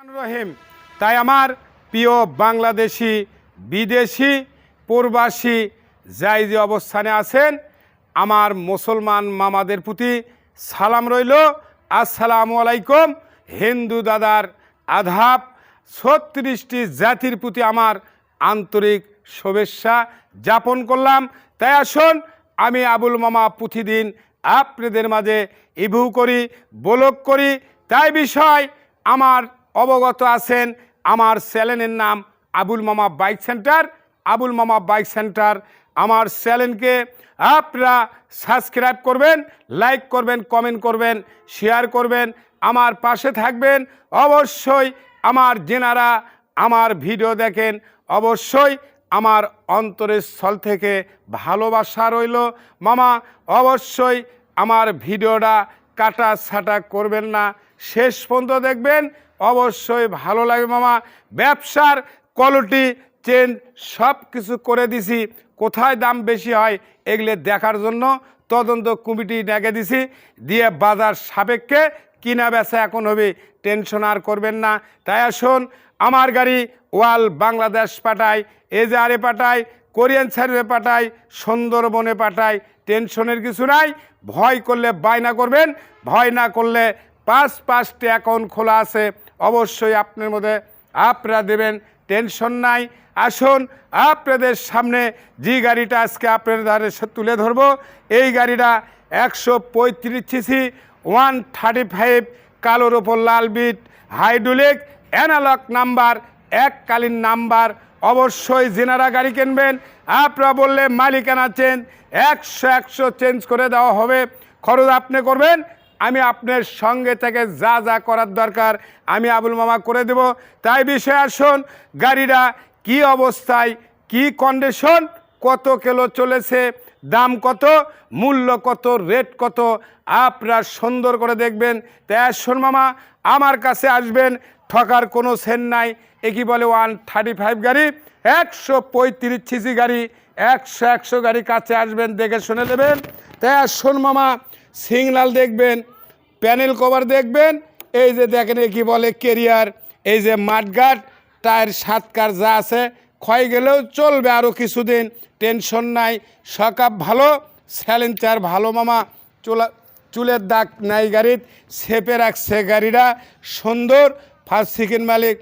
রহিম। তাই আমার প্রিয় বাংলাদেশি বিদেশি প্রবাসী যাই যে অবস্থানে আছেন আমার মুসলমান মামাদের প্রতি সালাম রইল। আসসালামু আলাইকুম। হিন্দু দাদার আদাব। 36টি জাতির প্রতি আমার আন্তরিক শুভেচ্ছা যাপন করলাম। তাই আসুন আমি আবুল মামা প্রতিদিন আপনাদের মাঝে ইভু করি, ব্লগ করি। তাই বিষয় আমার অবগত আছেন আমার চ্যানেলের নাম আবুল মামা বাইক সেন্টার। আবুল মামা বাইক সেন্টার আমার চ্যানেলকে আপনারা সাবস্ক্রাইব করবেন, লাইক করবেন, কমেন্ট করবেন, শেয়ার করবেন, আমার পাশে থাকবেন। অবশ্যই আমার যেনারা আমার ভিডিও দেখেন অবশ্যই আমার অন্তরের স্থল থেকে ভালোবাসা রইল। মামা অবশ্যই আমার ভিডিওটা কাটা ছাটা করবেন না, শেষ পর্যন্ত দেখবেন, অবশ্যই ভালো লাগবে। মামা ব্যবসার কোয়ালিটি চেঞ্জ সব কিছু করে দিছি, কোথায় দাম বেশি হয় এগুলো দেখার জন্য তদন্ত কমিটি ডেকে দিছি, দিয়ে বাজার সাপেক্ষে কিনা বেচা এখন হবে, টেনশন আর করবেন না। তাই আসুন আমার গাড়ি ওয়াল বাংলাদেশ পাঠায়, এজারে পাঠায়, কোরিয়ান সার্ভে পাঠায়, সুন্দরবনে পাঠায়, টেনশনের কিছু নাই। ভয় করলে বায়না করবেন, ভয় না করলে 5-5টি অ্যাকাউন্ট খোলা আছে, অবশ্যই আপনার মধ্যে আপনারা দেবেন, টেনশন নাই। আসুন আপনাদের সামনে যে গাড়িটা আজকে আপনাদের তুলে ধরবো, এই গাড়িটা 135 সিসি 135 কালোর ওপর লাল বিট হাইড্রোলিক অ্যানালগ নাম্বার, এককালীন নাম্বার। অবশ্যই যেনারা গাড়ি কিনবেন আপনারা বললে মালিকানা চেঞ্জ 100 চেঞ্জ করে দেওয়া হবে, খরচ আপনি করবেন, আমি আপনার সঙ্গে থেকে যা যা করার দরকার আমি আবুল মামা করে দেব। তাই বিষয়ে আসুন গাড়িটা কি অবস্থায়, কি কন্ডিশন, কত কিলো চলেছে, দাম কত, মূল্য কত, রেট কত আপনারা সুন্দর করে দেখবেন। তাই আসুন মামা আমার কাছে আসবেন, ঠকার কোনো সেন নাই। একই বলে 135 গাড়ি, 135 সিসি গাড়ি, 100 গাড়ি কাছে আসবেন, দেখে শুনে নেবেন। তাই আসুন মামা সিগনাল দেখবেন, প্যানেল কভার দেখবেন, এই যে দেখেন কি বলে কেরিয়ার, এই যে মাঠগাট, টায়ার 7 কার যা আছে, ক্ষয় গেলেও চলবে আরও কিছুদিন, টেনশন নাই। সকাপ ভালো, স্যালেঞ্চার ভালো মামা, চুলের দাগ নাই গাড়ির, শেপে রাখছে গাড়িটা সুন্দর। ফার্স্ট সেকেন্ড মালিক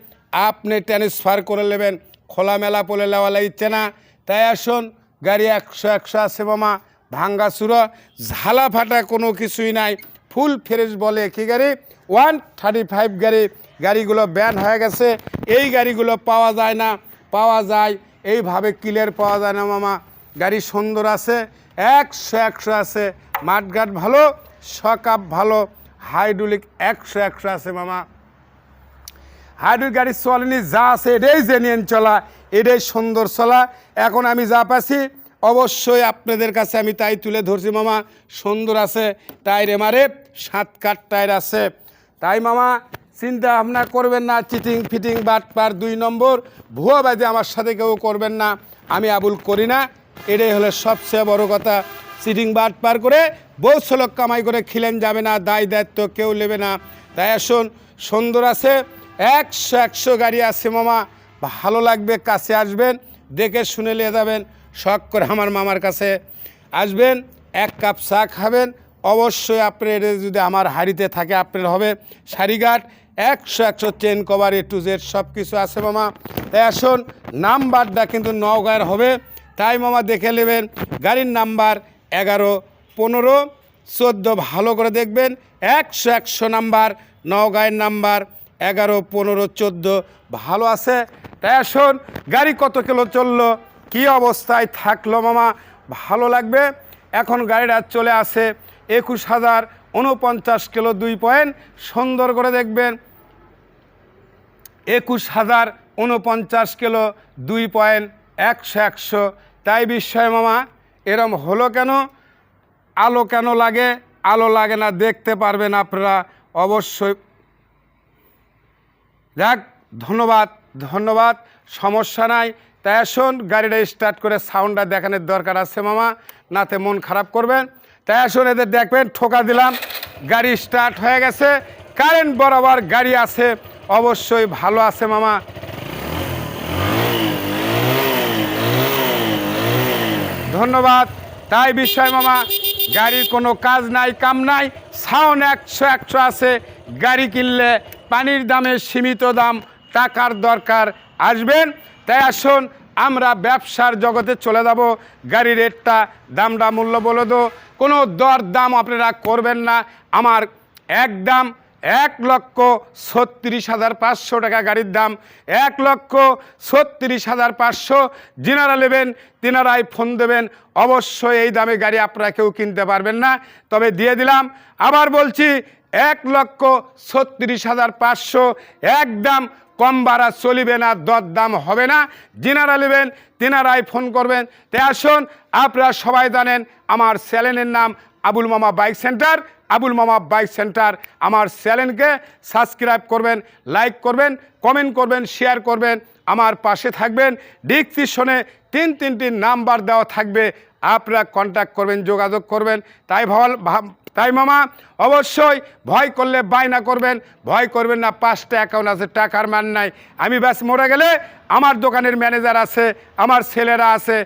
আপনি ট্রান্সফার করে নেবেন, খোলামেলা পলে লেওয়ালা ইচ্ছে না। তাই আসুন গাড়ি 100 আছে মামা, ভাঙ্গা চুরো ঝালা ফাটা কোনো কিছুই নাই, ফুল ফ্রেশ বলে কি গাড়ি 135 গাড়ি। গাড়িগুলো ব্যান হয়ে গেছে, এই গাড়িগুলো পাওয়া যায় না, পাওয়া যায় এইভাবে ক্লিয়ার পাওয়া যায় না মামা। গাড়ি সুন্দর আছে, 100 আছে, মাঠঘাট ভালো, সকাপ ভালো, হাইড্রোলিক 100 আছে মামা। হাইড্রোলিক গাড়ি চলেনি, যা আছে এটাই জেনুইন চলা, এটাই সুন্দর চলা। এখন আমি যা পাচ্ছি অবশ্যই আপনাদের কাছে আমি তাই তুলে ধরছি মামা। সুন্দর আছে, টায়ার এমারে 7 কাঠ টায়ার আছে। তাই মামা চিন্তা ভাবনা করবেন না, চিটিং ফিটিং বাটপার 2 নম্বর ভুয়া বাজে আমার সাথে কেউ করবেন না, আমি আবুল করি না, এটাই হলো সবচেয়ে বড় কথা। চিটিং বাটপার করে বহু লোক কামাই করে খিলেন যাবে না, দায় দায়িত্ব কেউ নেবে না। তাই আসুন সুন্দর আছে, 100 গাড়ি আছে মামা, ভালো লাগবে, কাছে আসবেন, দেখে শুনে নিয়ে যাবেন। শখ করে আমার মামার কাছে আসবেন, 1 কাপ চা খাবেন, অবশ্যই আপনার যদি আমার হাড়িতে থাকে আপনার হবে। Sarighat 100 chain cover A to Z সব কিছু আছে মামা। তাই আসুন নাম্বারটা কিন্তু নওগাঁয়ের হবে, তাই মামা দেখে নেবেন। গাড়ির নাম্বার 11, 15, 14 ভালো করে দেখবেন, 100 নাম্বার, নওগাঁয়ের নাম্বার 11, 15, 14 ভালো আছে। তাই আসুন গাড়ি কত কিলো চললো, কি অবস্থায় থাকলো মামা, ভালো লাগবে। এখন গাড়িটা চলে আসে 21,049 কিলো 2 পয়েন্ট, সুন্দর করে দেখবেন 21,049 কিলো 2 পয়েন্ট, 100। তাই বিষয় মামা এরম হলো কেন, আলো কেন লাগে, আলো লাগে না দেখতে পারবেন আপনারা অবশ্যই। যাক ধন্যবাদ, ধন্যবাদ, সমস্যা নাই। তাই আসুন গাড়িটা স্টার্ট করে সাউন্ডটা দেখানোর দরকার আছে মামা, নাতে মন খারাপ করবেন। তাই আসুন এদের দেখবেন, ঠোকা দিলাম, গাড়ি স্টার্ট হয়ে গেছে, কারেন্ট বরাবর গাড়ি আছে, অবশ্যই ভালো আছে মামা। ধন্যবাদ। তাই বিষয় মামা, গাড়ির কোনো কাজ নাই কাম নাই, সাউন্ড 100 আছে। গাড়ি কিনলে পানির দামে সীমিত দাম, টাকার দরকার, আসবেন। তাই আসুন আমরা ব্যবসার জগতে চলে যাব। গাড়ির রেটটা দামটা মূল্য বলে দো, কোনো দর দাম আপনারা করবেন না। আমার একদম 1,36,500 টাকা গাড়ির দাম, 1,36,500। যিনারা নেবেন তিনারাই ফোন দেবেন। অবশ্যই এই দামে গাড়ি আপনারা কেউ কিনতে পারবেন না, তবে দিয়ে দিলাম। আবার বলছি 1,36,500 একদম, কম বাড়া চলিবে না, দরদাম হবে না। যিনারা নেবেন তিনারাই ফোন করবেন। তাই আসুন, আপনারা সবাই জানেন আমার চ্যানেলের নাম আবুল মামা বাইক সেন্টার। আবুল মামা বাইক সেন্টার আমার চ্যানেলকে সাবস্ক্রাইব করবেন, লাইক করবেন, কমেন্ট করবেন, শেয়ার করবেন, আমার পাশে থাকবেন। ডিসক্রিপশনে 3টি নাম্বার দেওয়া থাকবে, আপনারা কন্ট্যাক্ট করবেন, যোগাযোগ করবেন। তাই মামা অবশ্যই ভয় করলে বায়না করবেন, ভয় করবেন না। 5টা অ্যাকাউন্ট আছে, টাকার মান নাই। আমি ব্যাস মরে গেলে আমার দোকানের ম্যানেজার আছে, আমার ছেলেরা আছে।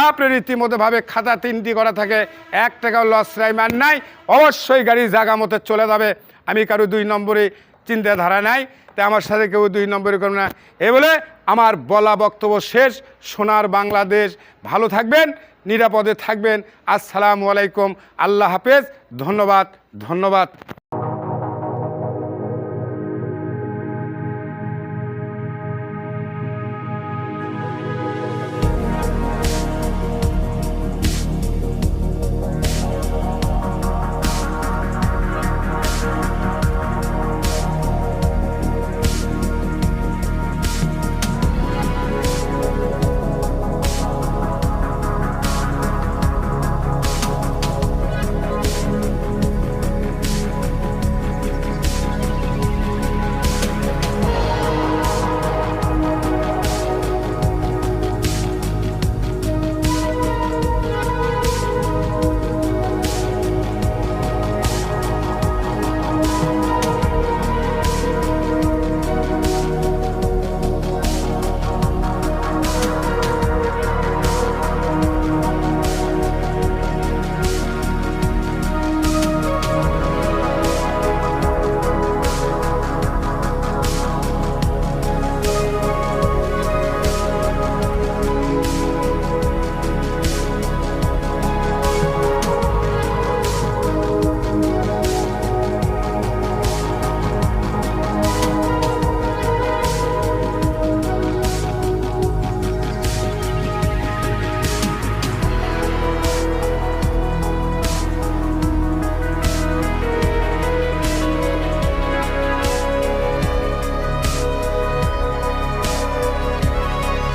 আপনার রীতিমতোভাবে খাতা 3টি করা থাকে, 1 টাকাও লস রাই মান নাই। অবশ্যই গাড়ি জায়গা মতো চলে যাবে। আমি কারো 2 নম্বরে চিন্তাধারা নাই, তাই আমার সাথে কেউ 2 নম্বরে করবে না। এ বলে আমার বলা বক্তব্য শেষ। সোনার বাংলাদেশ, ভালো থাকবেন, নিরাপদে থাকবেন। আসসালামু আলাইকুম, আল্লাহ হাফেজ। ধন্যবাদ।